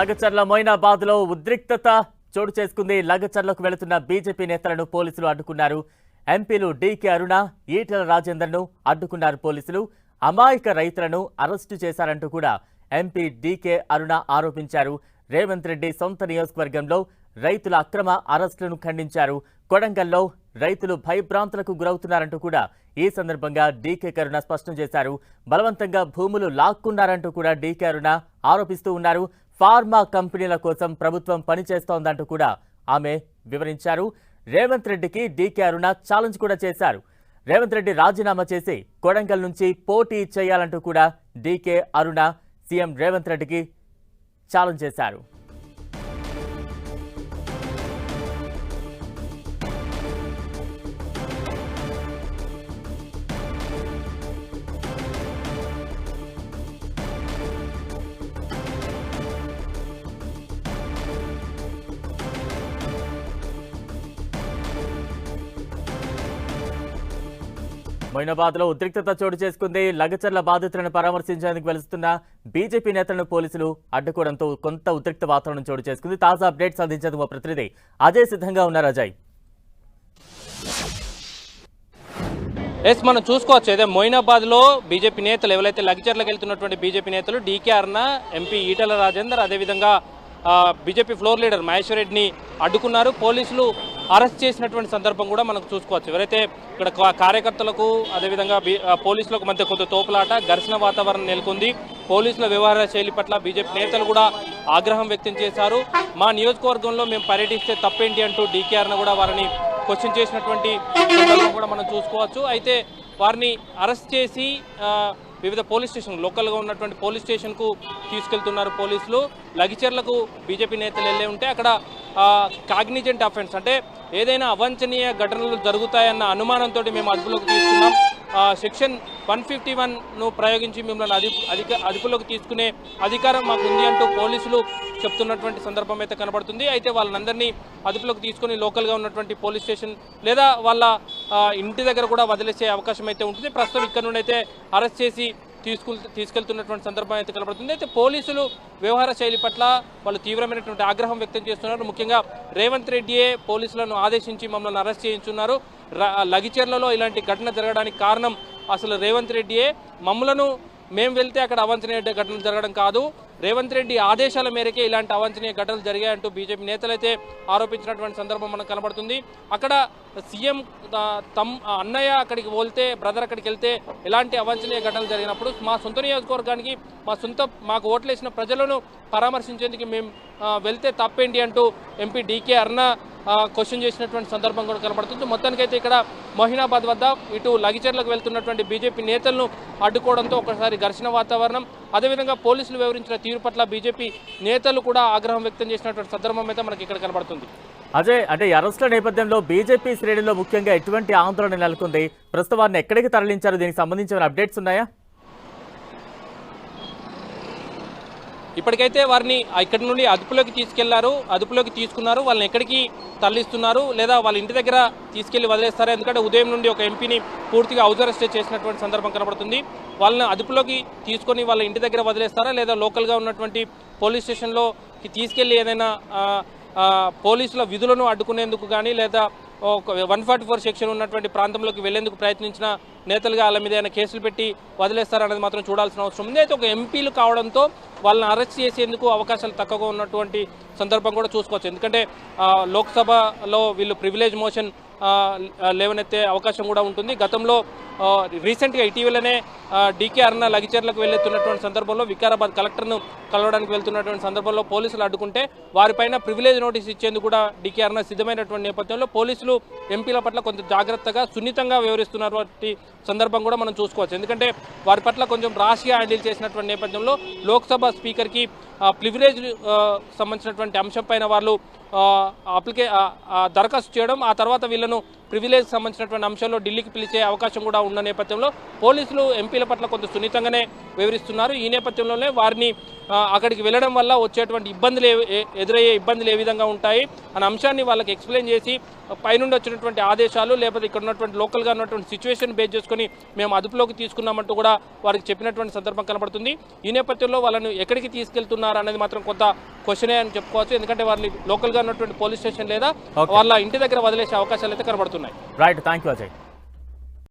లగచర్ల మొయినాబాద్ లో ఉద్రిక్తత చోటు చేసుకుంది. లగచర్లకు వెళుతున్న బీజేపీ నేతలను పోలీసులు అడ్డుకున్నారు. ఎంపీలు డీకే అరుణ, ఈటెల రాజేందర్ను అడ్డుకున్నారు పోలీసులు. అమాయక రైతులను అరెస్టు చేశారంటూ కూడా ఎంపీ డీకే అరుణ ఆరోపించారు. రేవంత్ రెడ్డి సొంత నియోజకవర్గంలో రైతుల అక్రమ అరెస్టులను ఖండించారు. కొడంగల్లో రైతులు భయభ్రాంతులకు గురవుతున్నారంటూ కూడా ఈ సందర్భంగా డీకే అరుణ స్పష్టం చేశారు. బలవంతంగా భూములు లాక్కున్నారంటూ కూడా డీకే అరుణ ఆరోపిస్తూ ఉన్నారు. ఫార్మా కంపెనీల కోసం ప్రభుత్వం పనిచేస్తోందంటూ కూడా ఆమె వివరించారు. రేవంత్ రెడ్డికి డీకే అరుణ ఛాలెంజ్ కూడా చేశారు. రేవంత్ రెడ్డి రాజీనామా చేసి కొడంగల్ నుంచి పోటీ చేయాలంటూ కూడా డీకే అరుణ సీఎం రేవంత్ రెడ్డికి ఛాలెంజ్ చేశారు. మొయినాబాద్ లో ఉద్రిక్తత చోటు చేసుకుంది. లగచర్ల బాధితులను పరామర్శించేందుకు వెళుతున్న బీజేపీ నేతలను పోలీసులు అడ్డుకోవడంతో కొంత ఉద్రిక్త వాతావరణం చోటు చేసుకుంది. తాజా అప్డేట్స్ అందించేందుకు మా ప్రతినిధి అజయ్ సిద్ధంగా ఉన్నారు. అజయ్, మనం చూసుకోవచ్చు అయితే మొయినాబాద్ లో బీజేపీ నేతలు ఎవరైతే లగచర్లకు వెళ్తున్నటువంటి బీజేపీ నేతలు డీకే అరుణ, ఎంపీ ఈటెల రాజేందర్, అదేవిధంగా బీజేపీ ఫ్లోర్ లీడర్ మహేశ్వర్ రెడ్డిని అడ్డుకున్నారు. పోలీసులు అరెస్ట్ చేసినటువంటి సందర్భం కూడా మనకు చూసుకోవచ్చు. ఎవరైతే ఇక్కడ కార్యకర్తలకు అదేవిధంగా పోలీసులకు మధ్య కొంత తోపులాట, ఘర్షణ వాతావరణం నెలకొంది. పోలీసుల వ్యవహార శైలి పట్ల బీజేపీ నేతలు కూడా ఆగ్రహం వ్యక్తం చేశారు. మా నియోజకవర్గంలో మేము పర్యటిస్తే తప్పేంటి అంటూ డీకే అరుణ కూడా వారిని క్వశ్చన్ చేసినటువంటి సందర్భం కూడా మనం చూసుకోవచ్చు. అయితే వారిని అరెస్ట్ చేసి వివిధ పోలీస్ స్టేషన్, లోకల్గా ఉన్నటువంటి పోలీస్ స్టేషన్కు తీసుకెళ్తున్నారు పోలీసులు. లగిచర్లకు బీజేపీ నేతలు వెళ్ళే ఉంటే అక్కడ కాగ్నిజెంట్ అఫెన్స్ అంటే ఏదైనా అవాంఛనీయ ఘటనలు జరుగుతాయన్న అనుమానంతో మేము అదుపులోకి తీసుకున్నాం. సెక్షన్ 151ను ప్రయోగించి మిమ్మల్ని అదుపులోకి తీసుకునే అధికారం మాకు ఉంది అంటూ పోలీసులు చెప్తున్నటువంటి సందర్భం అయితే కనబడుతుంది. అయితే వాళ్ళందరినీ అదుపులోకి తీసుకుని లోకల్గా ఉన్నటువంటి పోలీస్ స్టేషన్ లేదా వాళ్ళ ఇంటి దగ్గర కూడా వదిలేసే అవకాశం అయితే ఉంటుంది. ప్రస్తుతం ఇక్కడ నుండి అయితే అరెస్ట్ చేసి తీసుకెళ్తున్నటువంటి సందర్భం అయితే కనబడుతుంది. అయితే పోలీసులు వ్యవహార శైలి పట్ల వాళ్ళు తీవ్రమైనటువంటి ఆగ్రహం వ్యక్తం చేస్తున్నారు. ముఖ్యంగా రేవంత్ రెడ్డియే పోలీసులను ఆదేశించి మమ్మల్ని అరెస్ట్ చేయించున్నారు. లగిచెర్లలో ఇలాంటి ఘటన జరగడానికి కారణం అసలు రేవంత్ రెడ్డియే. మమ్మలను మేము వెళ్తే అక్కడ అవాంఛనీయ ఘటనలు జరగడం కాదు, రేవంత్ రెడ్డి ఆదేశాల మేరకే ఇలాంటి అవాంఛనీయ ఘటనలు జరిగాయంటూ బీజేపీ నేతలైతే ఆరోపించినటువంటి సందర్భం మనకు కనబడుతుంది. అక్కడ సీఎం అన్నయ్య అక్కడికి వెళ్తే, బ్రదర్ అక్కడికి వెళ్తే ఎలాంటి అవాంఛనీయ ఘటనలు జరిగినప్పుడు మా సొంత నియోజకవర్గానికి మాకు ఓట్లేసిన ప్రజలను పరామర్శించేందుకు మేము వెళ్తే తప్పేంటి అంటూ ఎంపీ డీకే అరుణ క్వశ్చన్ చేసినటువంటి సందర్భం కూడా కనబడుతుంది. మొత్తానికైతే ఇక్కడ మొయినాబాద్ వద్ద ఇటు లగిచర్లకు వెళ్తున్నటువంటి బీజేపీ నేతలను అడ్డుకోవడంతో ఒకసారి ఘర్షణ వాతావరణం, అదేవిధంగా పోలీసులు వివరించిన తీరు పట్ల బీజేపీ నేతలు కూడా ఆగ్రహం వ్యక్తం చేసినటువంటి సందర్భం అయితే మనకి ఇక్కడ కనబడుతుంది. అజయ్, అంటే అరెస్టుల నేపథ్యంలో బీజేపీ శ్రేణుల్లో ముఖ్యంగా ఎటువంటి ఆందోళన నెలకొంది? ప్రస్తుతం వారిని ఎక్కడికి తరలించారు? దీనికి సంబంధించిన అప్డేట్స్ ఉన్నాయా? ఇప్పటికైతే వారిని ఇక్కడి నుండి అదుపులోకి తీసుకున్నారు. వాళ్ళని ఎక్కడికి తరలిస్తున్నారు లేదా వాళ్ళ ఇంటి దగ్గర తీసుకెళ్లి వదిలేస్తారు? ఎందుకంటే ఉదయం నుండి ఒక ఎంపీని పూర్తిగా హౌస్ అరెస్ట్ చేసినటువంటి సందర్భం కనబడుతుంది. వాళ్ళని అదుపులోకి తీసుకొని వాళ్ళ ఇంటి దగ్గర వదిలేస్తారా లేదా లోకల్గా ఉన్నటువంటి పోలీస్ స్టేషన్లో తీసుకెళ్లి ఏదైనా పోలీసుల విధులను అడ్డుకునేందుకు కానీ లేదా 144 సెక్షన్ ఉన్నటువంటి ప్రాంతంలోకి వెళ్లేందుకు ప్రయత్నించిన నేతలుగా వాళ్ళ మీద ఏమైనా కేసులు పెట్టి వదిలేస్తారనేది మాత్రం చూడాల్సిన అవసరం ఉంది. అయితే ఒక ఎంపీలు కావడంతో వాళ్ళని అరెస్ట్ చేసేందుకు అవకాశాలు తక్కువగా ఉన్నటువంటి సందర్భం కూడా చూసుకోవచ్చు. ఎందుకంటే లోక్సభలో వీళ్ళు ప్రివిలేజ్ మోషన్ లేవనెత్తే అవకాశం కూడా ఉంటుంది. గతంలో రీసెంట్గా ఇటీవలనే డీకే అరుణ లగిచర్లకు వెళ్ళెత్తున్నటువంటి సందర్భంలో వికారాబాద్ కలెక్టర్ను కలవడానికి వెళ్తున్నటువంటి సందర్భంలో పోలీసులు అడ్డుకుంటే వారిపైన ప్రివిలేజ్ నోటీస్ ఇచ్చేందుకు కూడా డీకే అరుణ సిద్ధమైనటువంటి నేపథ్యంలో పోలీసులు ఎంపీల పట్ల కొంచెం జాగ్రత్తగా సున్నితంగా వ్యవహరిస్తున్నటువంటి సందర్భం కూడా మనం చూసుకోవచ్చు. ఎందుకంటే వారి పట్ల కొంచెం రాష్గా హ్యాండిల్ చేసినటువంటి నేపథ్యంలో లోక్సభ స్పీకర్కి ప్రివిలేజ్ సంబంధించినటువంటి అంశం పైన వాళ్ళు దరఖాస్తు చేయడం, ఆ తర్వాత వీళ్ళను ప్రివిలేజ్ సంబంధించినటువంటి అంశాల్లో ఢిల్లీకి పిలిచే అవకాశం కూడా ఉన్న నేపథ్యంలో పోలీసులు ఎంపీల పట్ల కొంత సున్నితంగానే వివరిస్తున్నారు. ఈ నేపథ్యంలోనే వారిని అక్కడికి వెళ్ళడం వల్ల వచ్చేటువంటి ఇబ్బందులు ఎదురయ్యే ఇబ్బందులు ఏ విధంగా ఉంటాయి అనే అంశాన్ని వాళ్ళకి ఎక్స్ప్లెయిన్ చేసి పైనుండి వచ్చినటువంటి ఆదేశాలు లేకపోతే ఇక్కడ ఉన్నటువంటి లోకల్గా ఉన్నటువంటి సిచ్యువేషన్ బేస్ చేసుకొని మేము అదుపులోకి తీసుకున్నామంటూ కూడా వారికి చెప్పినటువంటి సందర్భం కనబడుతుంది. ఈ నేపథ్యంలో వాళ్ళను ఎక్కడికి తీసుకెళ్తున్నారు అనేది మాత్రం కొంత క్వశ్చనే అని చెప్పుకోవచ్చు. ఎందుకంటే వారిని లోకల్గా ఉన్నటువంటి పోలీస్ స్టేషన్ లేదా వాళ్ళ ఇంటి దగ్గర వదిలేసే అవకాశాలు అయితే కనబడుతున్నాయి. Right, thank you Ajay.